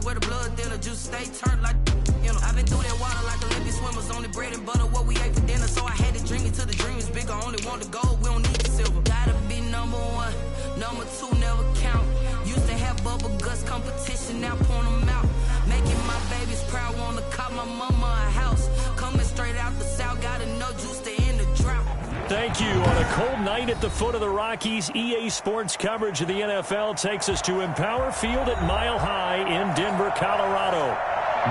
where the blood thinner, juice stay turned like, you know. I've been through that water like Olympic swimmers, only bread and butter, what we ate for dinner. So I had to dream it till the dream is bigger, only want the gold, we don't need the silver. Gotta be number one, number two never count. Used to have bubble guts competition, now point them out. Making my babies proud, wanna cop my mama a house. Coming straight out the south, gotta know juice to end the drought. Thank you. On a cold night at the foot of the Rockies, EA Sports coverage of the NFL takes us to Empower Field at Mile High in Denver, Colorado.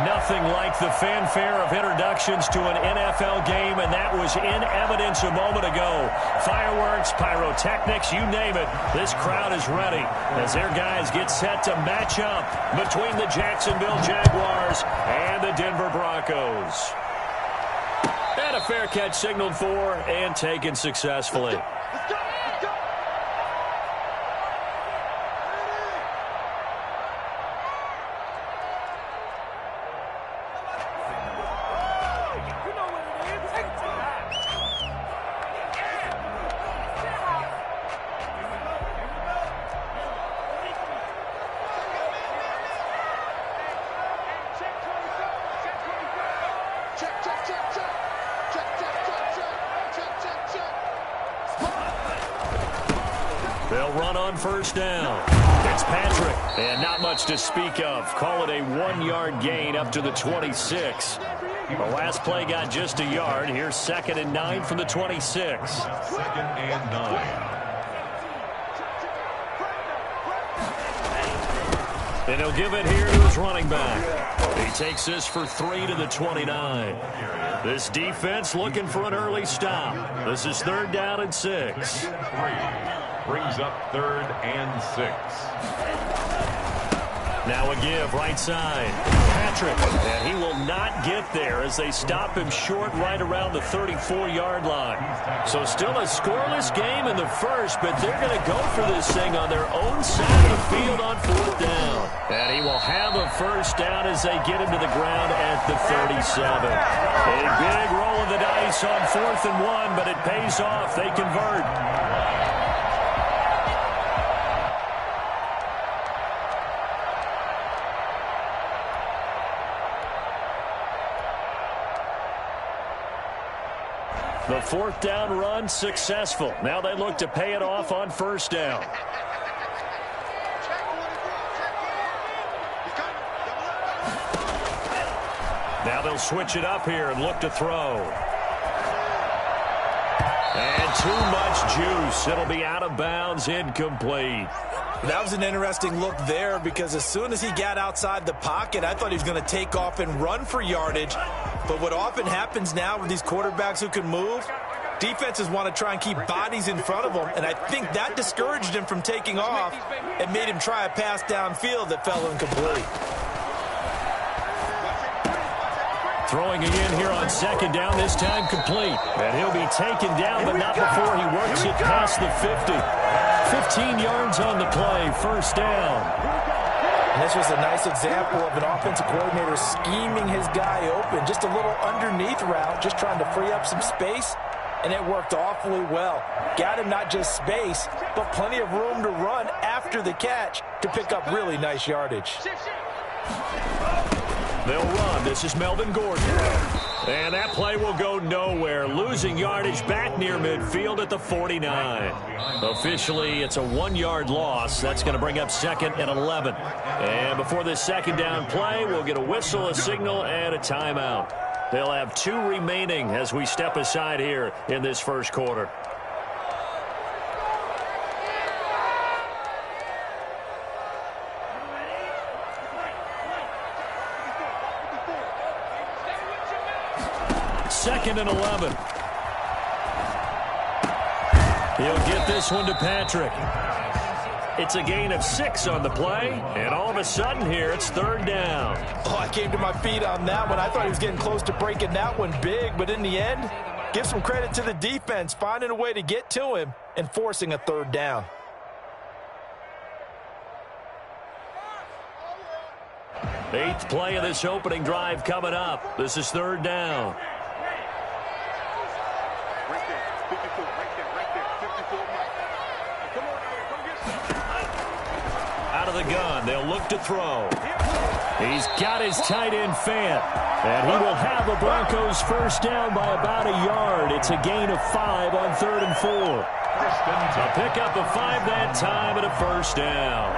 Nothing like the fanfare of introductions to an NFL game, and that was in evidence a moment ago. Fireworks, pyrotechnics, you name it. This crowd is ready as their guys get set to match up between the Jacksonville Jaguars and the Denver Broncos. And a fair catch signaled for and taken successfully. Let's go. They'll run on first down. It's Patrick, and not much to speak of. Call it a 1-yard gain up to the 26. The last play got just a yard. Here's 2nd and 9 from the 26. 2nd and 9. And he'll give it here to his running back. He takes this for 3 to the 29. This defense looking for an early stop. This is 3rd down and 6. Brings up 3rd and 6. Now a give right side. Patrick, and he will not get there as they stop him short right around the 34-yard line. So still a scoreless game in the first, but they're going to go for this thing on their own side of the field on 4th down. And he will have a first down as they get him to the ground at the 37. A big roll of the dice on 4th and 1, but it pays off. They convert. The 4th down run successful. Now they look to pay it off on 1st down. Now they'll switch it up here and look to throw. And too much juice. It'll be out of bounds, incomplete. That was an interesting look there because as soon as he got outside the pocket, I thought he was going to take off and run for yardage. But what often happens now with these quarterbacks who can move, defenses want to try and keep bodies in front of them, and I think that discouraged him from taking off and made him try a pass downfield that fell incomplete. Throwing again here on 2nd down, this time complete. And he'll be taken down, but not before he works it past the 50. 15 yards on the play, 1st down. And this was a nice example of an offensive coordinator scheming his guy open. Just a little underneath route, just trying to free up some space, and it worked awfully well. Got him not just space, but plenty of room to run after the catch to pick up really nice yardage. They'll run. This is Melvin Gordon. And that play will go nowhere. Losing yardage back near midfield at the 49. Officially, it's a 1-yard loss. That's going to bring up 2nd and 11. And before this 2nd down play, we'll get a whistle, a signal, and a timeout. They'll have 2 remaining as we step aside here in this first quarter. Second and 11. He'll get this one to Patrick. It's a gain of 6 on the play, and all of a sudden here it's 3rd down. Oh, I came to my feet on that one. I thought he was getting close to breaking that one big, but in the end, give some credit to the defense, finding a way to get to him and forcing a 3rd down. Eighth play of this opening drive coming up. This is 3rd down. Out of the gun, they'll look to throw. He's got his tight end Fant. And he will have the Broncos first down by about a yard. It's a gain of 5 on 3rd and 4. A pickup of 5 that time and a first down.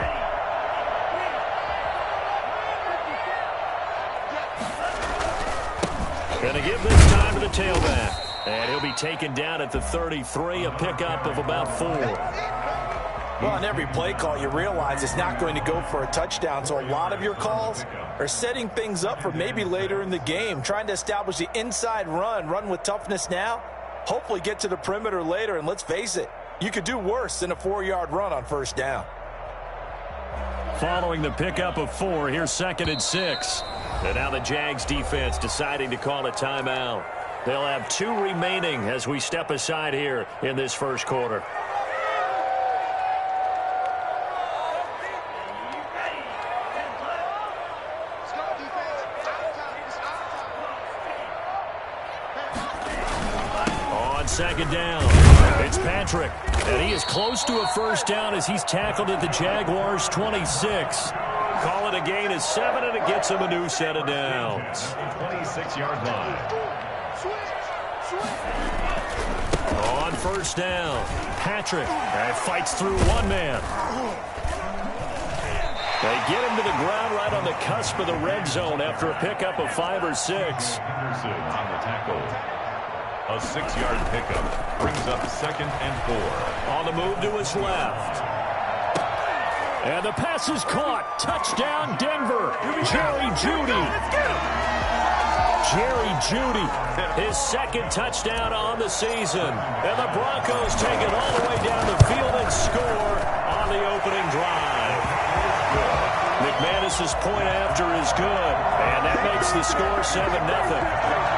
Going to give this time to the tailback. And he'll be taken down at the 33, a pickup of about 4. Well, on every play call, you realize it's not going to go for a touchdown, so a lot of your calls are setting things up for maybe later in the game, trying to establish the inside run with toughness now, hopefully get to the perimeter later, and let's face it, you could do worse than a 4-yard run on first down. Following the pickup of 4, here's 2nd and 6. And now the Jags defense deciding to call a timeout. They'll have 2 remaining as we step aside here in this first quarter. On 2nd down, it's Patrick. And he is close to a first down as he's tackled at the Jaguars' 26. Call it a gain of 7, and it gets him a new set of downs. 26-yard line. On first down, Patrick fights through one man. They get him to the ground right on the cusp of the red zone after a pickup of 5 or 6. Anderson on the tackle. A 6-yard pickup brings up 2nd and 4. On the move to his left. And the pass is caught. Touchdown, Denver. Jerry Jeudy. Jerry Jeudy, his 2nd touchdown on the season. And the Broncos take it all the way down the field and score on the opening drive. McManus's point after is good, and that makes the score 7-0.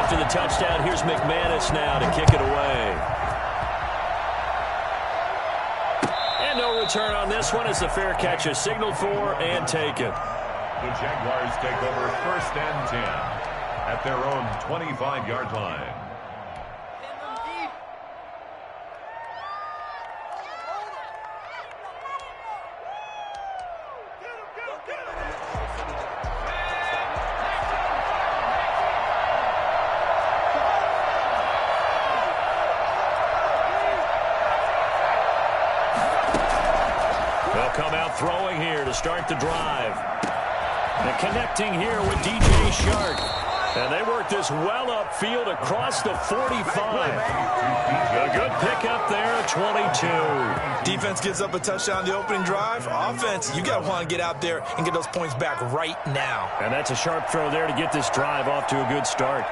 After the touchdown, here's McManus now to kick it away. And no return on this one as the fair catch is signaled for and taken. The Jaguars take over 1st and 10 at their own 25-yard line. Throwing here to start the drive. And connecting here with DJ Shark. And they work this well upfield across the 45. A good pickup there at 22. Defense gives up a touchdown on the opening drive. Offense, you got to want to get out there and get those points back right now. And that's a sharp throw there to get this drive off to a good start.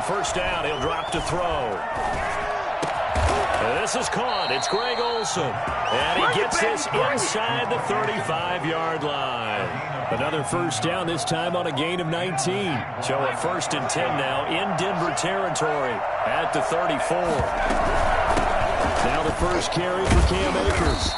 First down, he'll drop to throw. This is caught. It's Greg Olsen. And he gets this inside the 35-yard line. Another first down, this time on a gain of 19. So a 1st and 10 now in Denver territory at the 34. Now the first carry for Cam Akers.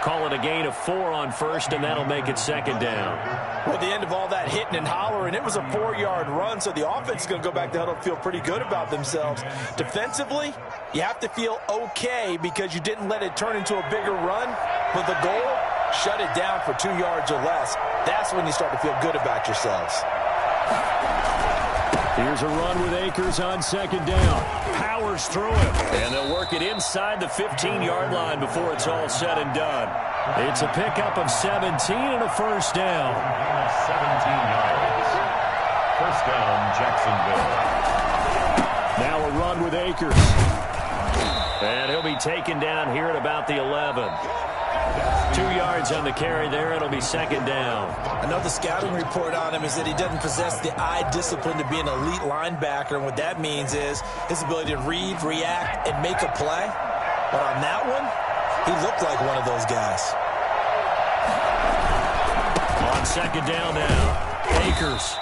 Call it a gain of 4 on first, and that'll make it 2nd down. Well, at the end of all that hitting and hollering, it was a 4-yard run, so the offense is going to go back to huddle and feel pretty good about themselves. Defensively, you have to feel okay because you didn't let it turn into a bigger run. But the goal, shut it down for 2 yards or less. That's when you start to feel good about yourselves. Here's a run with Akers on 2nd down. Powers through it. And they'll work it inside the 15-yard line before it's all said and done. It's a pickup of 17 and a first down. 17 yards. First down, Jacksonville. Now a run with Akers. And he'll be taken down here at about the 11. 2 yards on the carry there. It'll be 2nd down. Another scouting report on him is that he doesn't possess the eye discipline to be an elite linebacker. And what that means is his ability to read, react, and make a play. But on that one, he looked like one of those guys. On 2nd down now, Akers.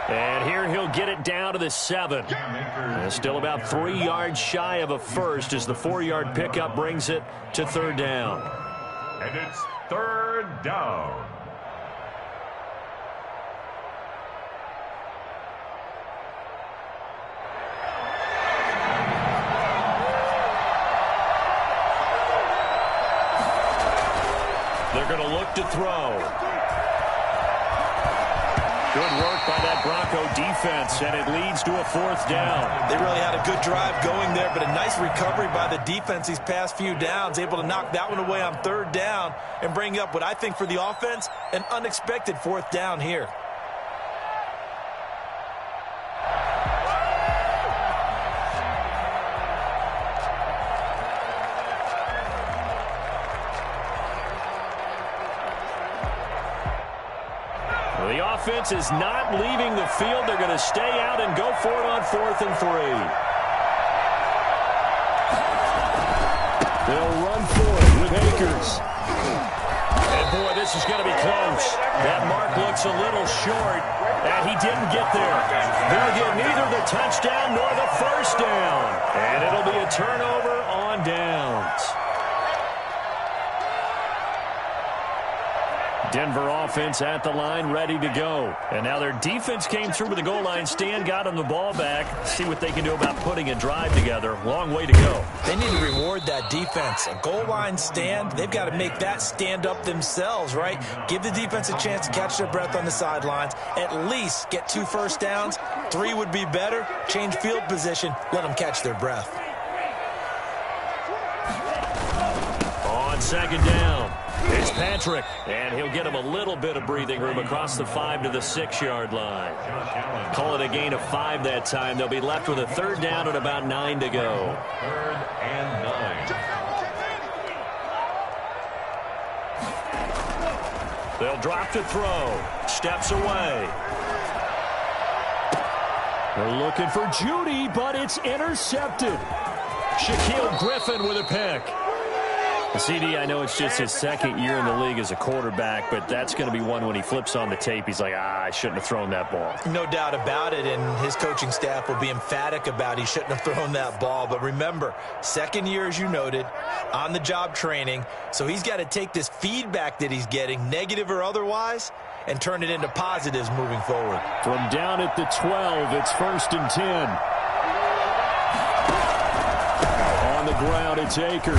And here he'll get it down to the 7. And still about 3 yards shy of a first as the 4-yard pickup brings it to 3rd down. And it's 3rd down. Going to look to throw. Good work by that Bronco defense, and it leads to a 4th down. They really had a good drive going there, but a nice recovery by the defense these past few downs, able to knock that one away on 3rd down and bring up what I think for the offense, an unexpected 4th down here. The offense is not leaving the field. They're going to stay out and go for it on 4th and 3. They'll run for it with Akers. And boy, this is going to be close. That mark looks a little short, and he didn't get there. They'll get neither the touchdown nor the 1st down. And it'll be a turnover on downs. Denver offense at the line, ready to go. And now their defense came through with the goal line stand, got them the ball back. See what they can do about putting a drive together. Long way to go. They need to reward that defense. A goal line stand, they've got to make that stand up themselves, right? Give the defense a chance to catch their breath on the sidelines. At least get 2 first downs. 3 would be better. Change field position. Let them catch their breath. On 2nd down, it's Patrick, and he'll get him a little bit of breathing room across the 5 to the 6-yard line. Call it a gain of 5 that time. They'll be left with a 3rd down and about 9 to go. 3rd and 9. They'll drop to throw. Steps away. They're looking for Judy, but it's intercepted. Shaquille Griffin with a pick. CD, I know it's just his 2nd year in the league as a quarterback, but that's going to be one when he flips on the tape. He's like, I shouldn't have thrown that ball. No doubt about it, and his coaching staff will be emphatic about he shouldn't have thrown that ball. But remember, 2nd year, as you noted, on-the-job training, so he's got to take this feedback that he's getting, negative or otherwise, and turn it into positives moving forward. From down at the 12, it's 1st and 10. On the ground, it's Akers.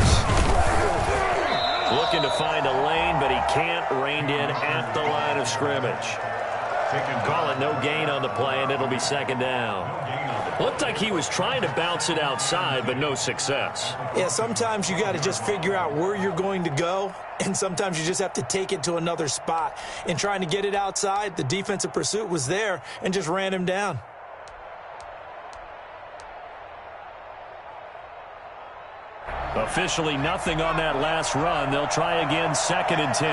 Looking to find a lane, but he can't. Reined in at the line of scrimmage. Call it no gain on the play, and it'll be 2nd down. Looked like he was trying to bounce it outside, but no success. Yeah, sometimes you got to just figure out where you're going to go, and sometimes you just have to take it to another spot. In trying to get it outside, the defensive pursuit was there and just ran him down. Officially nothing on that last run. They'll try again, 2nd and 10.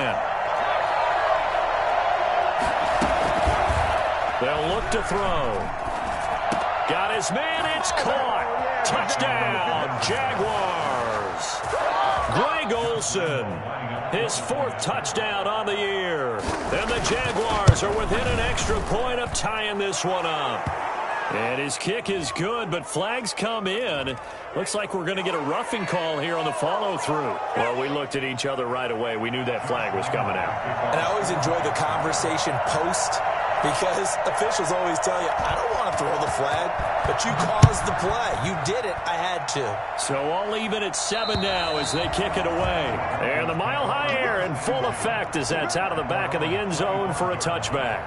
They'll look to throw. Got his man, it's caught. Touchdown, Jaguars. Greg Olsen, his 4th touchdown on the year. And the Jaguars are within an extra point of tying this one up. And his kick is good, but flags come in. Looks like we're going to get a roughing call here on the follow-through. Well, we looked at each other right away. We knew that flag was coming out. And I always enjoy the conversation post, because officials always tell you, I don't want to throw the flag, but you caused the play. You did it. I had to. So all even at 7 now as they kick it away. And the mile-high air in full effect as that's out of the back of the end zone for a touchback.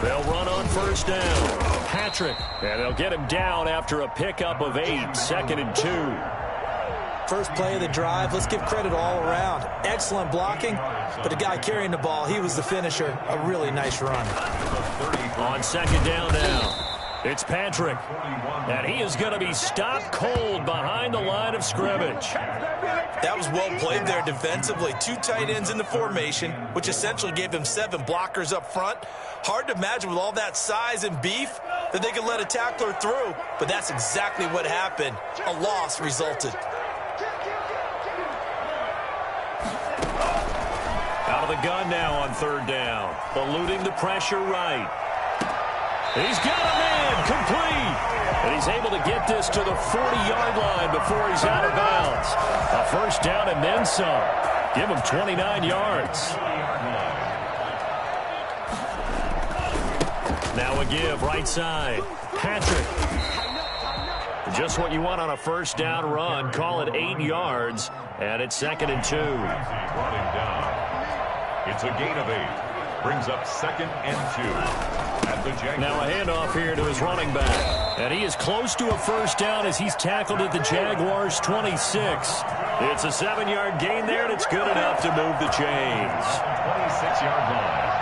They'll run on 1st down. Patrick. And they'll get him down after a pickup of 8. 2nd and 2. First play of the drive. Let's give credit all around. Excellent blocking, but the guy carrying the ball, he was the finisher. A really nice run. On 2nd down now, it's Patrick. And he is going to be stopped cold behind the line of scrimmage. That was well played there defensively. 2 tight ends in the formation, which essentially gave them 7 blockers up front. Hard to imagine with all that size and beef that they could let a tackler through, but that's exactly what happened. A loss resulted. Out of the gun now on 3rd down. Eluding the pressure right. He's got a man complete. And he's able to get this to the 40-yard line before he's out of bounds. A 1st down and then some. Give him 29 yards. Now a give right side. Patrick. Just what you want on a first down run. Call it 8 yards. And it's 2nd and 2. Brought him down. It's a gain of 8. Brings up 2nd and 2. At the Jaguars. Now a handoff here to his running back. And he is close to a first down as he's tackled at the Jaguars 26. It's a 7-yard gain there, and it's good enough to move the chains. 26-yard line.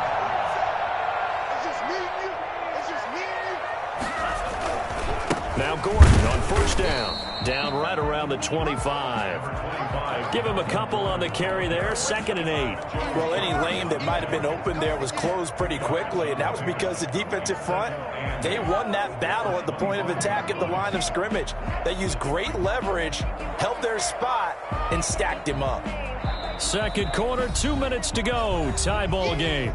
Now Gordon on first down. Down right around the 25. Give him a couple on the carry there. 2nd and 8. Well, any lane that might have been open there was closed pretty quickly, and that was because the defensive front, they won that battle at the point of attack at the line of scrimmage. They used great leverage, held their spot, and stacked him up. Second quarter, 2 minutes to go. Tie ball game.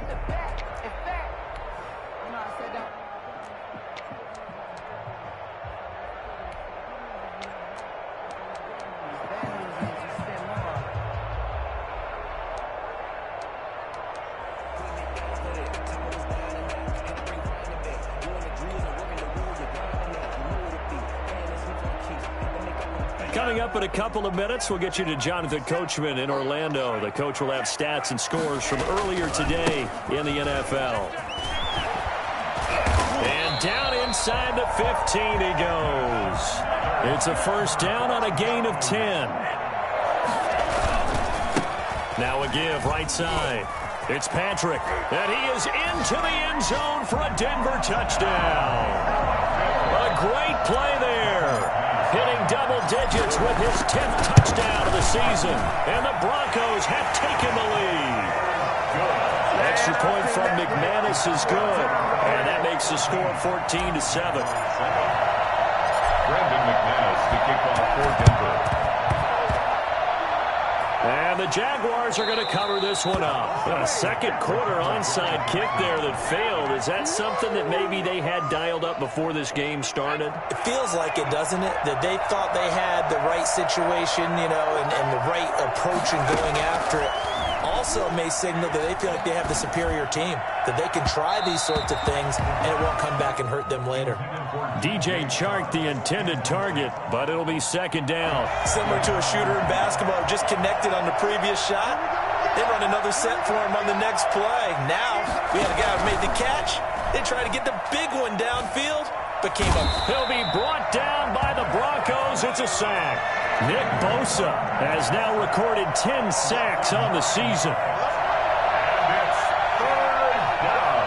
Coming up in a couple of minutes, we'll get you to Jonathan Coachman in Orlando. The coach will have stats and scores from earlier today in the NFL. And down inside the 15 he goes. It's a first down on a gain of 10. Now a give right side. It's Patrick, and he is into the end zone for a Denver touchdown. A great play there. Hitting double digits with his 10th touchdown of the season. And the Broncos have taken the lead. Extra point from McManus is good. And that makes the score 14-7. Brandon McManus, the kickoff for Denver. And the Jaguars are going to cover this one up. A second quarter onside kick there that failed. Is that something that maybe they had dialed up before this game started? It feels like it, doesn't it? That they thought they had the right situation, you know, and the right approach in going after it. Also may signal that they feel like they have the superior team, that they can try these sorts of things and it won't come back and hurt them later. DJ Chark, the intended target, but it'll be 2nd down. Similar to a shooter in basketball, just connected on the previous shot. They run another set for him on the next play. Now, we had a guy who made the catch. They try to get the big one downfield, but came up. He'll be brought down by the Broncos. It's a sack. Nick Bosa has now recorded 10 sacks on the season. And it's 3rd down.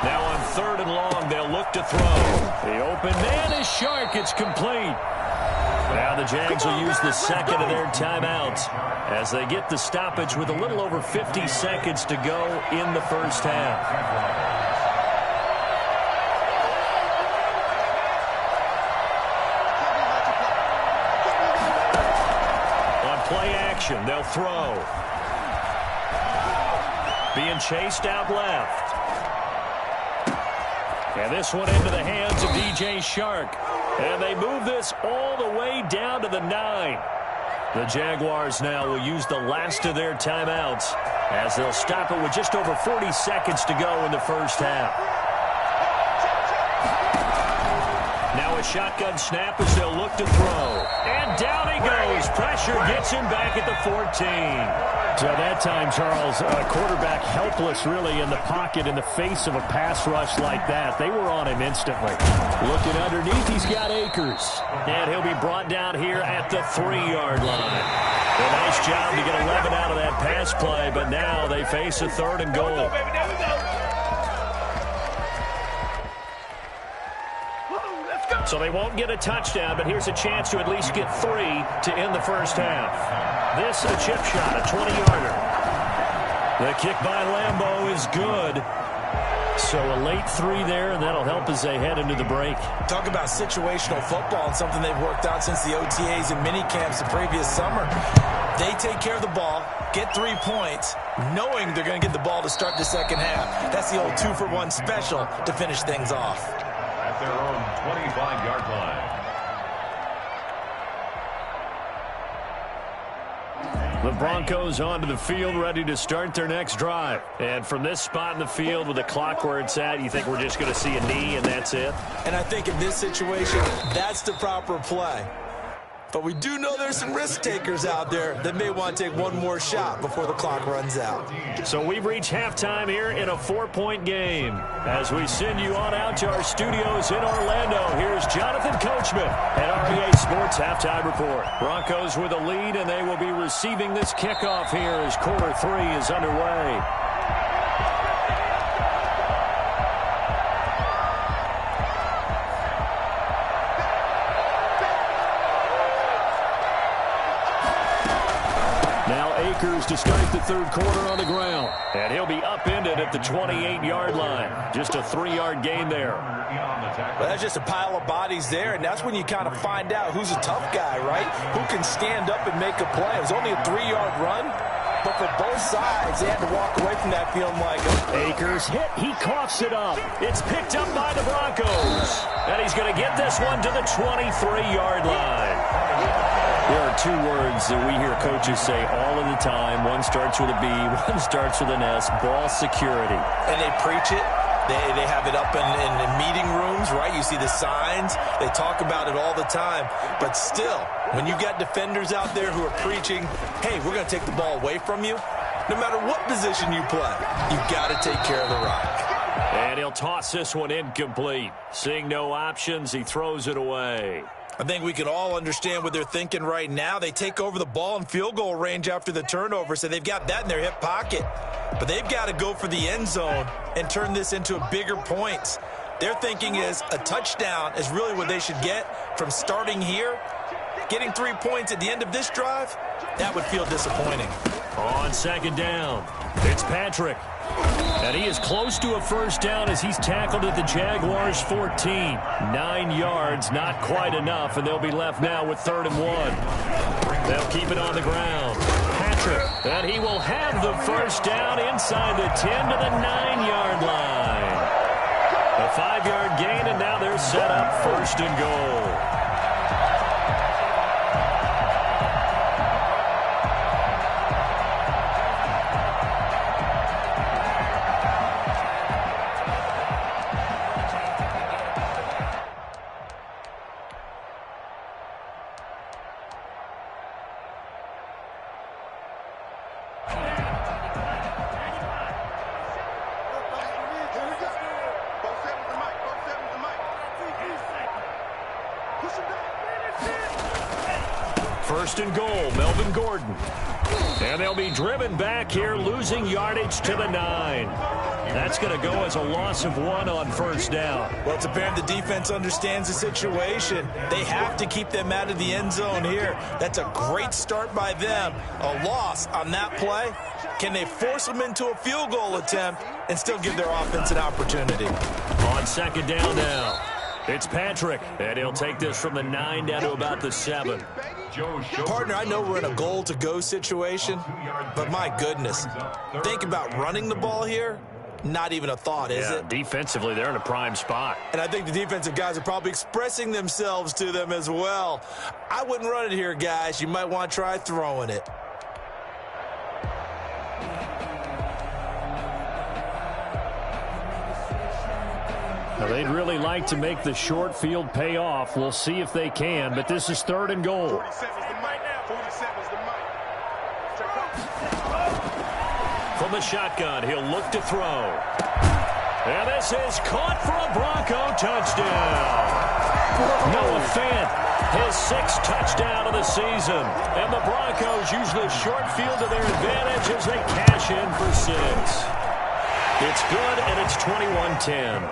Now on 3rd and long, they'll look to throw. The open man is Chark. It's complete. Now the Jags will use the second of their timeouts as they get the stoppage with a little over 50 seconds to go in the first half. They'll throw. Being chased out left. And this one into the hands of DJ Chark. And they move this all the way down to the 9. The Jaguars now will use the last of their timeouts as they'll stop it with just over 40 seconds to go in the first half. Now a shotgun snap as they'll look to throw. And down he goes. Pressure gets him back at the 14. So that time, Charles, quarterback helpless really in the pocket in the face of a pass rush like that. They were on him instantly. Looking underneath, he's got Akers. And he'll be brought down here at the 3-yard line. A nice job to get 11 out of that pass play, but now they face a 3rd and goal. So they won't get a touchdown, but here's a chance to at least get 3 to end the first half. This a chip shot, a 20-yarder. The kick by Lambeau is good. So a late 3 there, and that'll help as they head into the break. Talk about situational football and something they've worked out since the OTAs and mini camps the previous summer. They take care of the ball, get 3 points, knowing they're going to get the ball to start the second half. That's the old 2-for-1 special to finish things off. At their own 25-yard line. The Broncos onto the field, ready to start their next drive. And from this spot in the field with the clock where it's at, you think we're just going to see a knee and that's it? And I think in this situation, that's the proper play. But we do know there's some risk takers out there that may want to take one more shot before the clock runs out. So we've reached halftime here in a 4-point game. As we send you on out to our studios in Orlando, here's Jonathan Coachman at REA Sports Halftime Report. Broncos with a lead, and they will be receiving this kickoff here as quarter 3 is underway. To start the third quarter on the ground. And he'll be upended at the 28-yard line. Just a 3-yard gain there. Well, that's just a pile of bodies there, and that's when you kind of find out who's a tough guy, right? Who can stand up and make a play. It was only a 3-yard run, but for both sides, they had to walk away from that feeling like Akers hit. He coughs it up. It's picked up by the Broncos. And he's going to get this one to the 23-yard line. There are 2 words that we hear coaches say all of the time. One starts with a B, one starts with an S, ball security. And they preach it. They have it up in meeting rooms, right? You see the signs. They talk about it all the time. But still, when you got defenders out there who are preaching, hey, we're going to take the ball away from you, no matter what position you play, you've got to take care of the rock. And he'll toss this one incomplete. Seeing no options, he throws it away. I think we can all understand what they're thinking right now. They take over the ball in field goal range after the turnover, so they've got that in their hip pocket. But they've got to go for the end zone and turn this into a bigger points. Their thinking is a touchdown is really what they should get from starting here. Getting 3 points at the end of this drive, that would feel disappointing. On second down, Fitzpatrick. And he is close to a first down as he's tackled at the Jaguars' 14. 9 yards, not quite enough, and they'll be left now with 3rd and 1. They'll keep it on the ground. Patrick, and he will have the first down inside the 10 to the 9-yard line. A 5-yard gain, and now they're set up 1st and goal. First and goal, Melvin Gordon. And they'll be driven back here, losing yardage to the 9. That's going to go as a loss of 1 on first down. Well, it's apparent the defense understands the situation. They have to keep them out of the end zone here. That's a great start by them. A loss on that play. Can they force them into a field goal attempt and still give their offense an opportunity? On second down now, it's Patrick, and he'll take this from the 9 down to about the 7. Partner, I know we're in a goal-to-go situation, but my goodness, think about running the ball here. Not even a thought, is it? Defensively, they're in a prime spot. And I think the defensive guys are probably expressing themselves to them as well. I wouldn't run it here, guys. You might want to try throwing it. Now, they'd really like to make the short field pay off. We'll see if they can, but this is 3rd and goal. From the shotgun, he'll look to throw. And this is caught for a Bronco touchdown. Noah Fant, his 6th touchdown of the season. And the Broncos use the short field to their advantage as they cash in for 6. It's good, and it's 21-10.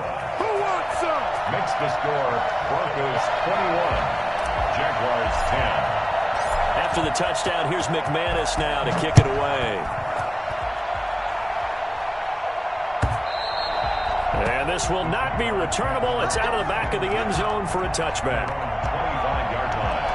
Makes the score Broncos 21, Jaguars 10. After the touchdown, here's McManus now to kick it away. And this will not be returnable. It's out of the back of the end zone for a touchback. 25-yard line.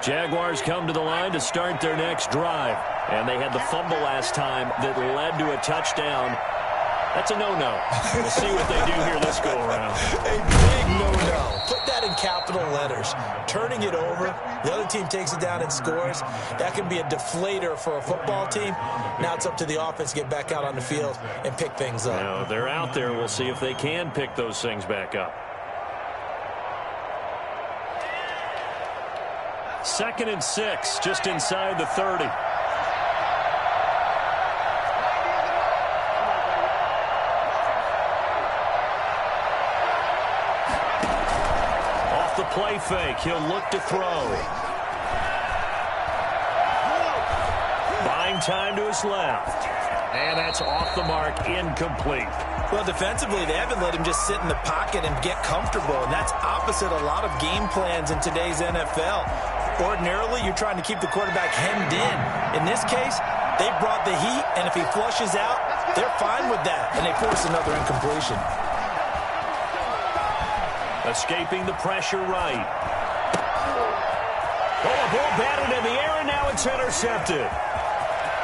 Jaguars come to the line to start their next drive. And they had the fumble last time that led to a touchdown. That's a no-no. We'll see what they do here this go-around. A big no-no. Put that in capital letters. Turning it over, the other team takes it down and scores. That can be a deflator for a football team. Now it's up to the offense to get back out on the field and pick things up. Now, they're out there. We'll see if they can pick those things back up. 2nd and 6, just inside the 30. Off the play fake, he'll look to throw. Buying time to his left. And that's off the mark, incomplete. Well, defensively, they haven't let him just sit in the pocket and get comfortable, and that's opposite a lot of game plans in today's NFL. Ordinarily, you're trying to keep the quarterback hemmed in. In this case, they brought the heat, and if he flushes out, they're fine with that, and they force another incompletion. Escaping the pressure right. Oh, a ball batted in the air, and now it's intercepted.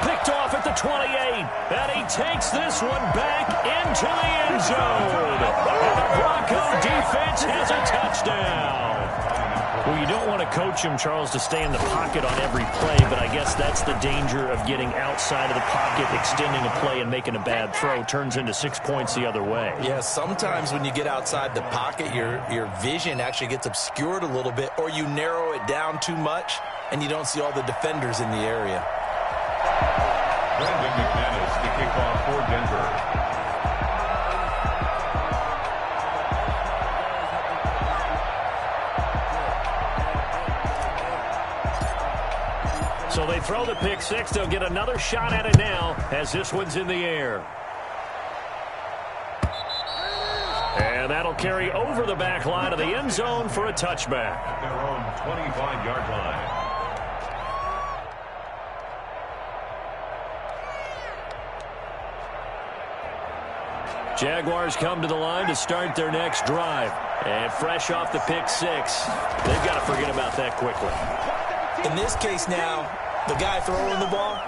Picked off at the 28, and he takes this one back into the end zone. And the Bronco defense has a touchdown. Well, you don't want to coach him, Charles, to stay in the pocket on every play, but I guess that's the danger of getting outside of the pocket, extending a play, and making a bad throw. Turns into 6 points the other way. Yeah, sometimes when you get outside the pocket, your vision actually gets obscured a little bit, or you narrow it down too much, and you don't see all the defenders in the area. Brandon McManus to kick off for Denver. So they throw the pick six. They'll get another shot at it now as this one's in the air. And that'll carry over the back line of the end zone for a touchback. At their own 25-yard line. Jaguars come to the line to start their next drive. And fresh off the pick six, they've got to forget about that quickly. In this case now, the guy throwing the ball,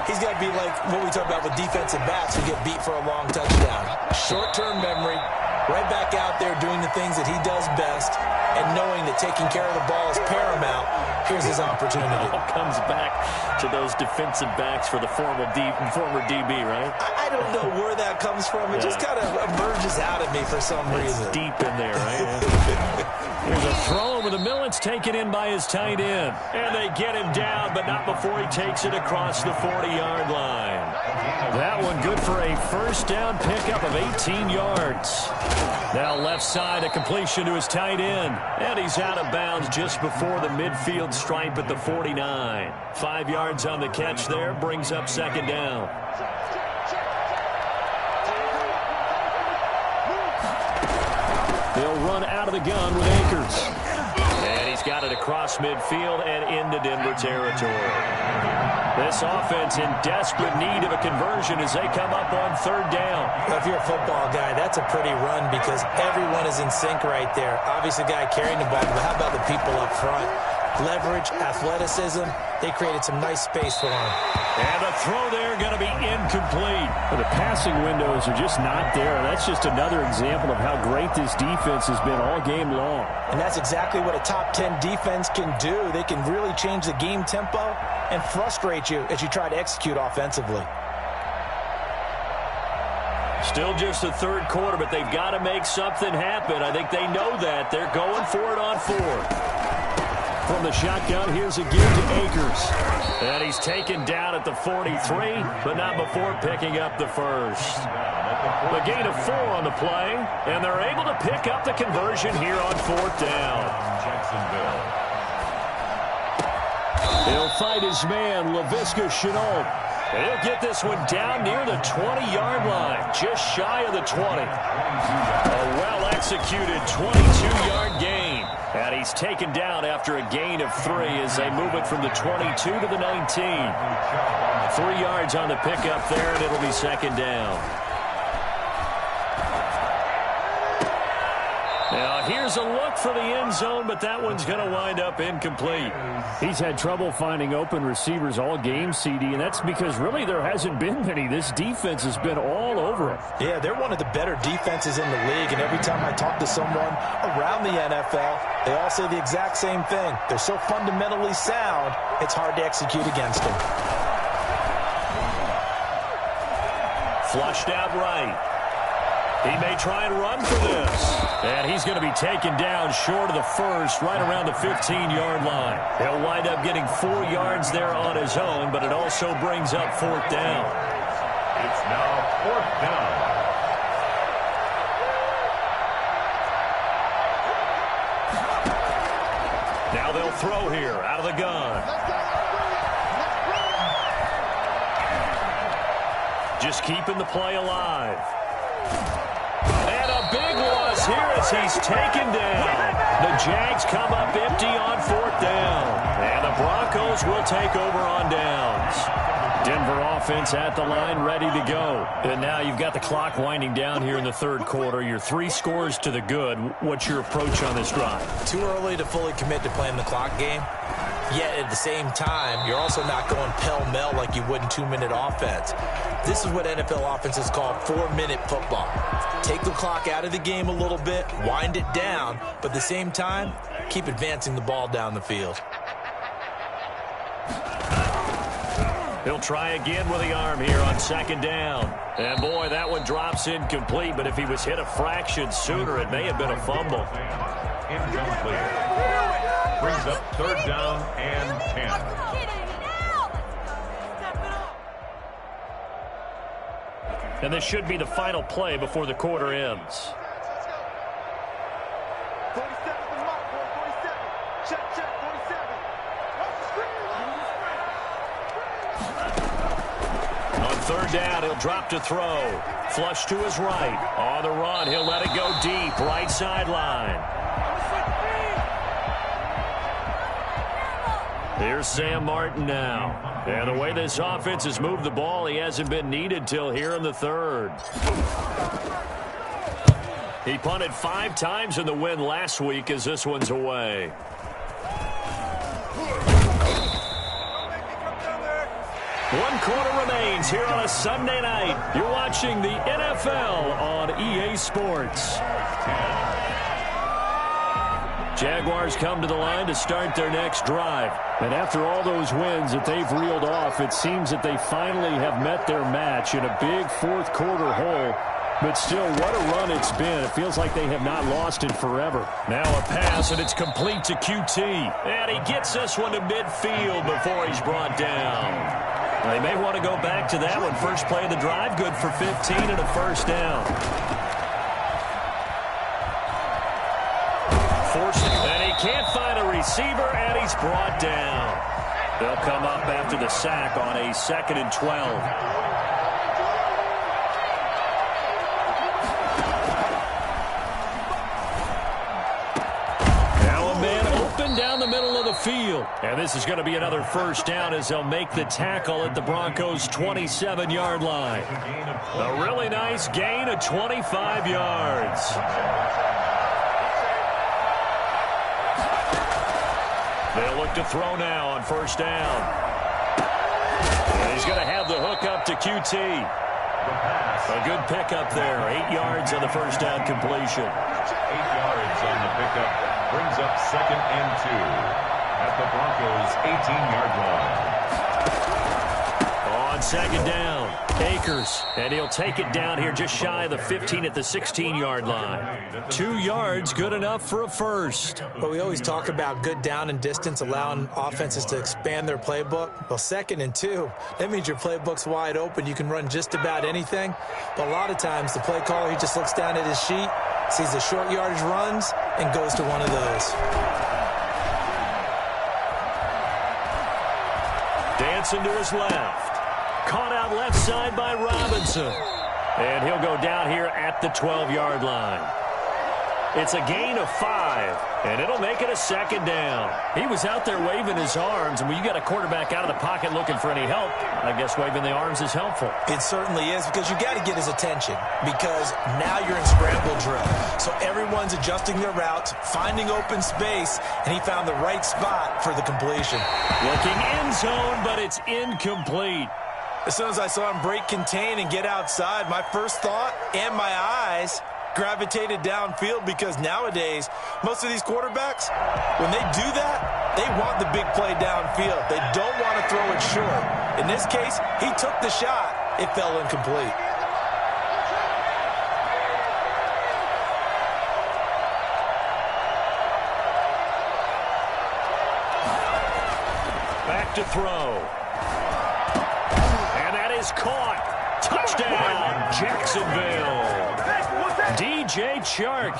he's got to be like what we talk about with defensive backs who get beat for a long touchdown. Short-term memory, right back out there doing the things that he does best, and knowing that taking care of the ball is paramount. Here's his opportunity. It all comes back to those defensive backs for the former DB, right? I don't know where that comes from. It just kind of emerges out of me for some reason. It's deep in there, right? Here's a throw over the middle. It's taken in by his tight end. And they get him down, but not before he takes it across the 40-yard line. That one good for a first down pickup of 18 yards. Now left side, a completion to his tight end. And he's out of bounds just before the midfield stripe at the 49. 5 yards on the catch there, brings up second down. They'll run out of the gun with Akers. And he's got it across midfield and into Denver territory. This offense in desperate need of a conversion as they come up on third down. Now, if you're a football guy, that's a pretty run because everyone is in sync right there. Obviously, the guy carrying the ball, but how about the people up front? Leverage, athleticism, they created some nice space for him. And the throw there going to be incomplete. But the passing windows are just not there. That's just another example of how great this defense has been all game long. And that's exactly what a top 10 defense can do. They can really change the game tempo and frustrate you as you try to execute offensively. Still just the third quarter, but they've got to make something happen. I think they know that. They're going for it on fourth. From the shotgun, here's a give to Akers. And he's taken down at the 43, but not before picking up the first. The gain of 4 on the play, and they're able to pick up the conversion here on fourth down. Jacksonville. He'll fight his man, Laviska Shenault. He'll get this one down near the 20-yard line, just shy of the 20. A well-executed 22-yard gain. And he's taken down after a gain of 3 as they move it from the 22 to the 19. 3 yards on the pickup there, and it'll be second down. Now here's a look for the end zone, but that one's going to wind up incomplete. He's had trouble finding open receivers all game, CD, and that's because really there hasn't been many. This defense has been all over him. Yeah, they're one of the better defenses in the league, and every time I talk to someone around the NFL, they all say the exact same thing. They're so fundamentally sound, it's hard to execute against them. Flushed out right. He may try and run for this. And he's going to be taken down short of the first, right around the 15-yard line. He'll wind up getting 4 yards there on his own, but it also brings up 4th down. It's now 4th down. Now they'll throw here out of the gun. Just keeping the play alive. And a big loss here as he's taken down. The Jags come up empty on 4th down. And the Broncos will take over on downs. Denver offense at the line, ready to go. And now you've got the clock winding down here in the 3rd quarter. You're 3 scores to the good. What's your approach on this drive? Too early to fully commit to playing the clock game. Yet at the same time, you're also not going pell-mell like you would in 2-minute offense. This is what NFL offenses call 4-minute football. Take the clock out of the game a little bit, wind it down, but at the same time, keep advancing the ball down the field. He'll try again with the arm here on 2nd down. And, boy, that one drops incomplete, but if he was hit a fraction sooner, it may have been a fumble. Incomplete. Brings up 3rd down and 10. And this should be the final play before the quarter ends. 47 the mark, boy, 47. Check, 47. On 3rd down, he'll drop to throw. Flush to his right. On the run, he'll let it go deep. Right sideline. Here's Sam Martin now. And the way this offense has moved the ball, he hasn't been needed till here in the 3rd. He punted 5 times in the win last week as this one's away. One quarter remains here on a Sunday night. You're watching the NFL on EA Sports. Jaguars come to the line to start their next drive. And after all those wins that they've reeled off, it seems that they finally have met their match in a big 4th quarter hole. But still, what a run it's been. It feels like they have not lost in forever. Now a pass, and it's complete to QT. And he gets this one to midfield before he's brought down. They may want to go back to that one. First play of the drive, good for 15 and a 1st down. And he can't find a receiver, and he's brought down. They'll come up after the sack on a 2nd and 12. Now a man open down the middle of the field. And this is going to be another 1st down as they'll make the tackle at the Broncos' 27-yard line. A really nice gain of 25 yards. They'll look to throw now on 1st down. And he's going to have the hook up to QT. A good pickup there. 8 yards on the 1st down completion. 8 yards on the pickup. Brings up 2nd and 2 at the Broncos' 18-yard line. On 2nd down, Akers. And he'll take it down here just shy of the 15 at the 16-yard line. 2 yards, good enough for a 1st. But we always talk about good down and distance, allowing offenses to expand their playbook. Well, 2nd and 2, that means your playbook's wide open. You can run just about anything. But a lot of times, the play caller, he just looks down at his sheet, sees the short yardage runs, and goes to one of those. Dancing to his left. Caught out left side by Robinson. And he'll go down here at the 12-yard line. It's a gain of 5, and it'll make it a second down. He was out there waving his arms, and when you got a quarterback out of the pocket looking for any help, I guess waving the arms is helpful. It certainly is, because you got to get his attention, because now you're in scramble drill. So everyone's adjusting their routes, finding open space, and he found the right spot for the completion. Looking end zone, but it's incomplete. As soon as I saw him break contain and get outside, my first thought and my eyes gravitated downfield, because nowadays, most of these quarterbacks, when they do that, they want the big play downfield. They don't want to throw it short. In this case, he took the shot. It fell incomplete. Back to throw. And that is caught. Touchdown, Jacksonville. DJ Chark,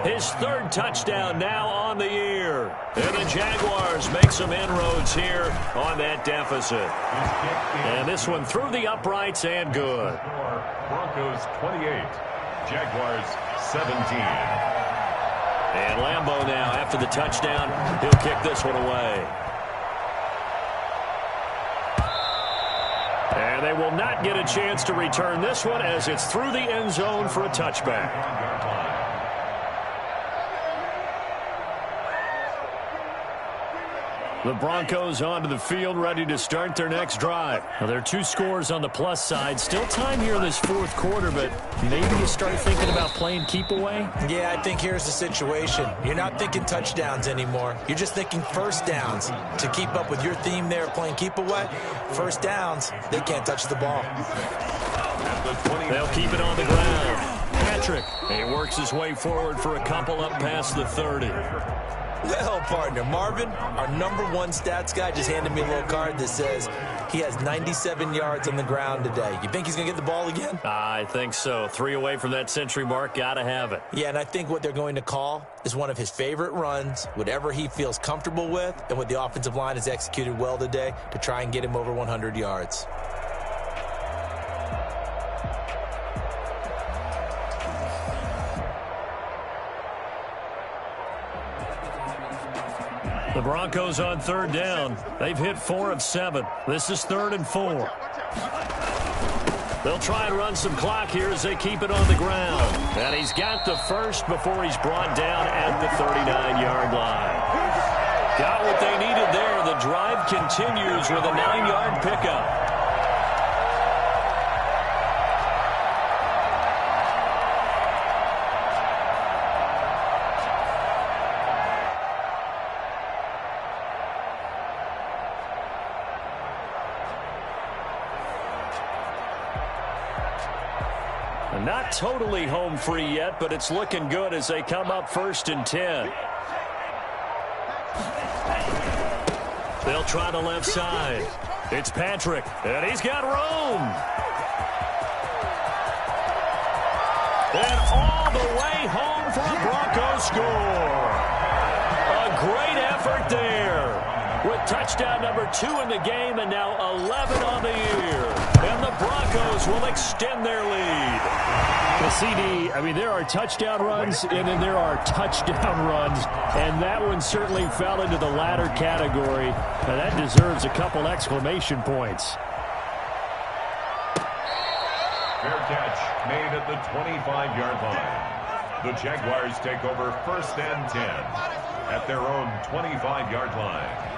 his 3rd touchdown now on the year. And the Jaguars make some inroads here on that deficit. And this one through the uprights and good. Broncos 28, Jaguars 17. And Lambeau now, after the touchdown, he'll kick this one away. And they will not get a chance to return this one, as it's through the end zone for a touchback. The Broncos onto the field, ready to start their next drive. Well, there are 2 scores on the plus side. Still time here in this 4th quarter, but maybe you start thinking about playing keep away? Yeah, I think here's the situation. You're not thinking touchdowns anymore. You're just thinking first downs. To keep up with your theme there, playing keep away, first downs, they can't touch the ball. They'll keep it on the ground. Patrick, he works his way forward for a couple up past the 30. Well, partner, Marvin, our #1 stats guy, just handed me a little card that says he has 97 yards on the ground today. You think he's going to get the ball again? I think so. 3 away from that century mark. Got to have it. Yeah, and I think what they're going to call is one of his favorite runs, whatever he feels comfortable with, and what the offensive line has executed well today to try and get him over 100 yards. The Broncos on 3rd down. They've hit 4 of 7. This is 3rd and 4. They'll try and run some clock here as they keep it on the ground. And he's got the first before he's brought down at the 39-yard line. Got what they needed there. The drive continues with a 9-yard pickup. Not totally home free yet, but it's looking good as they come up 1st and 10. They'll try the left side. It's Patrick, and he's got room. And all the way home for a Broncos score. A great effort there. With touchdown number 2 in the game and now 11 on the year. And the Broncos will extend their lead. Well, CD, I mean, there are touchdown runs and then there are touchdown runs. And that one certainly fell into the latter category. Now, that deserves a couple exclamation points. Fair catch made at the 25-yard line. The Jaguars take over 1st and 10 at their own 25-yard line.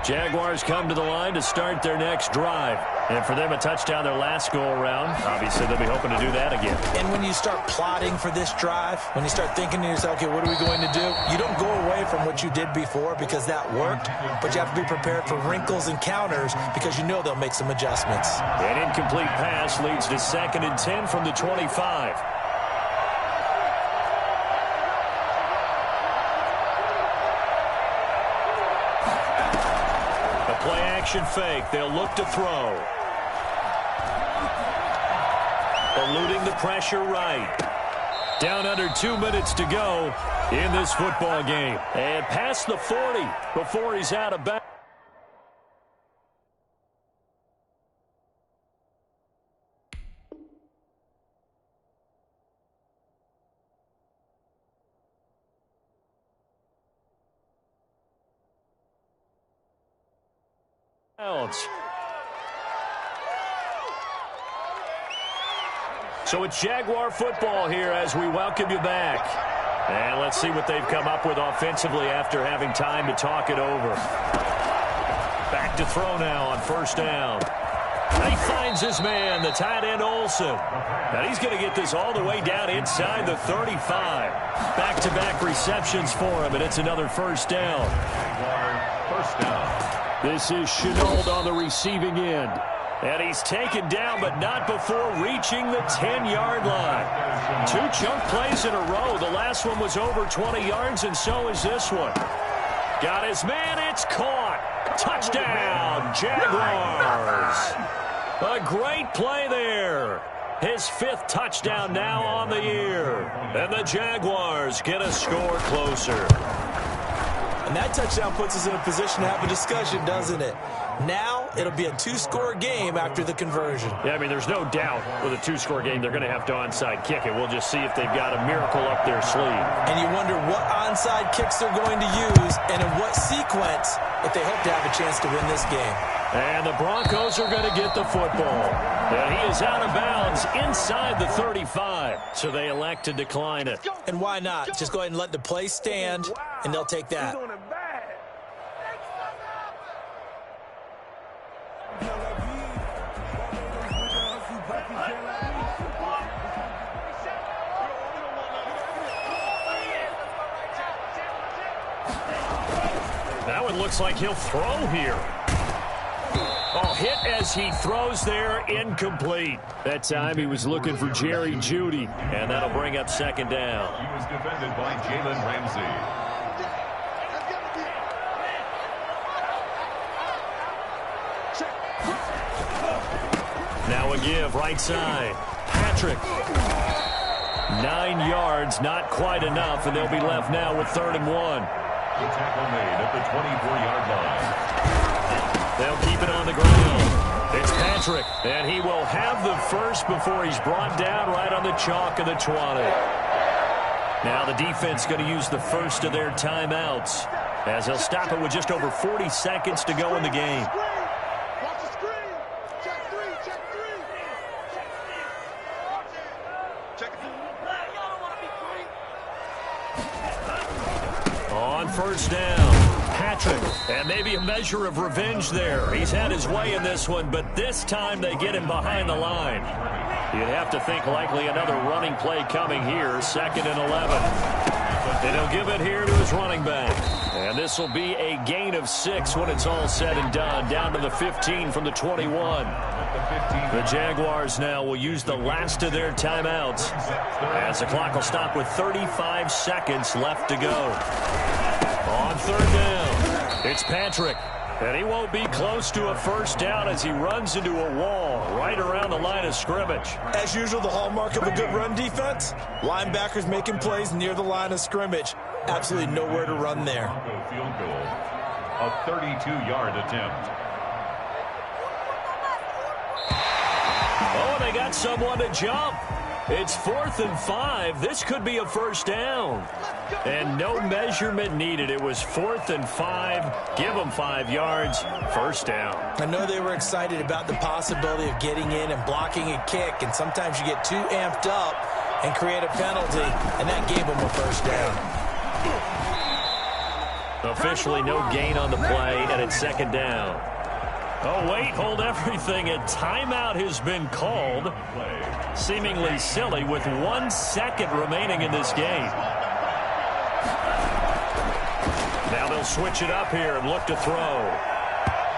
Jaguars come to the line to start their next drive. And for them, a touchdown their last go-around. Obviously, they'll be hoping to do that again. And when you start plotting for this drive, when you start thinking to yourself, okay, what are we going to do? You don't go away from what you did before because that worked, but you have to be prepared for wrinkles and counters because you know they'll make some adjustments. An incomplete pass leads to 2nd and 10 from the 25. Play-action fake. They'll look to throw. Eluding the pressure right. Down under 2 minutes to go in this football game. And past the 40 before he's out of bounds. So it's Jaguar football here as we welcome you back. And let's see what they've come up with offensively after having time to talk it over. Back to throw now on first down. And he finds his man, the tight end Olsen. And he's going to get this all the way down inside the 35. Back-to-back receptions for him, and it's another first down. First down. This is Shenault on the receiving end. And he's taken down, but not before reaching the 10-yard line. 2 chunk plays in a row. The last one was over 20 yards, and so is this one. Got his man. It's caught. Touchdown, Jaguars. A great play there. His 5th touchdown now on the year. And the Jaguars get a score closer. And that touchdown puts us in a position to have a discussion, doesn't it? Now it'll be a 2-score game after the conversion. Yeah, I mean, there's no doubt with a 2-score game they're going to have to onside kick it. We'll just see if they've got a miracle up their sleeve. And you wonder what onside kicks they're going to use and in what sequence if they hope to have a chance to win this game. And the Broncos are going to get the football. And he is out of bounds inside the 35. So they elect to decline it. And why not? Just go ahead and let the play stand, and they'll take that. That one looks like he'll throw here. Oh, hit as he throws there, incomplete. That time he was looking for Jerry Jeudy. And that'll bring up second down. He was defended by Jalen Ramsey. Now a give, right side. Patrick. 9 yards, not quite enough, and they'll be left now with 3rd and 1. The tackle made at the 24-yard line. They'll keep it on the ground. It's Patrick, and he will have the first before he's brought down right on the chalk of the 20. Now the defense going to use the first of their timeouts as he'll stop it with just over 40 seconds to go in the game. On first down, Patrick, and maybe a measure of revenge there. He's had his way in this one, but this time they get him behind the line. You'd have to think likely another running play coming here, 2nd and 11. And he'll give it here to his running back. And this will be a gain of 6 when it's all said and done, down to the 15 from the 21. The Jaguars now will use the last of their timeouts as the clock will stop with 35 seconds left to go. On 3rd down, it's Patrick. And he won't be close to a first down as he runs into a wall right around the line of scrimmage. As usual, the hallmark of a good run defense, linebackers making plays near the line of scrimmage. Absolutely nowhere to run there. Field goal, a 32-yard attempt. Oh, they got someone to jump. It's 4th and 5. This could be a first down. And no measurement needed. It was 4th and 5. Give them 5 yards. First down. I know they were excited about the possibility of getting in and blocking a kick, and sometimes you get too amped up and create a penalty, and that gave them a first down. Officially no gain on the play, and it's 2nd down. Oh, wait, hold everything. A timeout has been called. Seemingly silly with 1 second remaining in this game. Now they'll switch it up here and look to throw.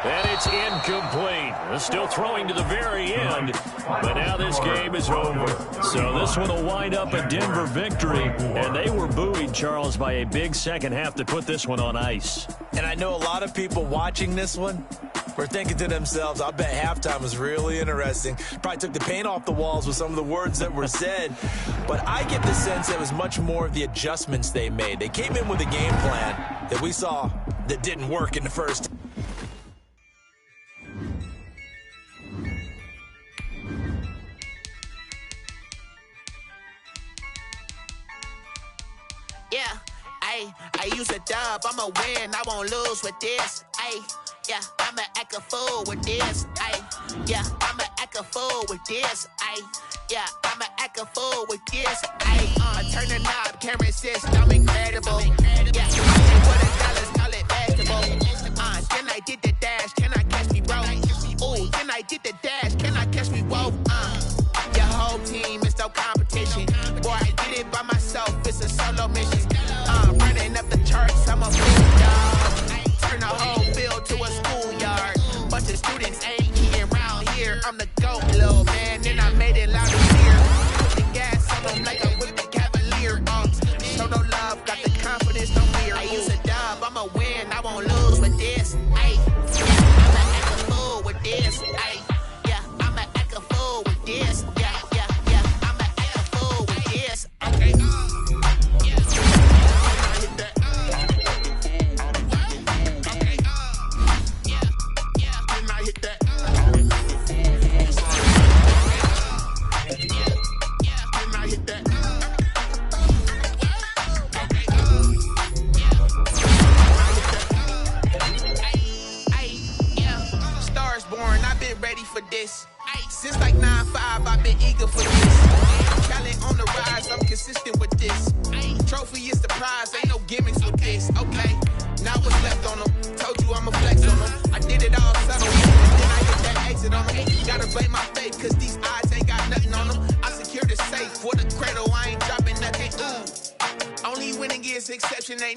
And it's incomplete. They're still throwing to the very end, but now this game is over. So this one will wind up a Denver victory, and they were buoyed, Charles, by a big second half to put this one on ice. And I know a lot of people watching this one were thinking to themselves, I bet halftime was really interesting. Probably took the paint off the walls with some of the words that were said. But I get the sense it was much more of the adjustments they made. They came in with a game plan that we saw that didn't work in the first. Yeah, I used to dub, I'ma win, I won't lose with this. Ay, yeah, I'ma act a fool with this, ayy. Yeah, I'ma act a fool with this, ayy. Yeah, I'ma act a fool with this, ayy. Turn the knob, camera assist, I'm incredible. Yeah, I for the dollars, call it basketball. Then I did the dash, can I catch me, bro? Ooh, then I did the dash, can I catch me, whoa? Your whole team is no competition. Boy, I did it by myself, it's a solo mission. Running up the charts, I'm a fool, dog. Turn the whole field to a schoolyard. Bunch of students ain't eating around here. I'm the GOAT, little man, and I made it loud and clear. Put the gas on them like I'm with the Cavalier. Show no love, got the confidence, no fear. I use a dub, I'ma win, I won't lose with this. Ay, yeah, I'ma act a fool with this. Ay, yeah, I'ma act a fool with this. Yeah, yeah, yeah, I'ma act a fool with this. Okay, ready for this. Since like 9-5, I've been eager for this. Talent on the rise, I'm consistent with this. Trophy is the prize, ain't no gimmicks with this. Okay, now what's left on them? Told you I'ma flex on them. I did it all subtle, then I hit that exit on them. Gotta blame my faith, cause these odds ain't got nothing on them. I secured the safe for the cradle, I ain't dropping nothing. Only winning is exception, ain't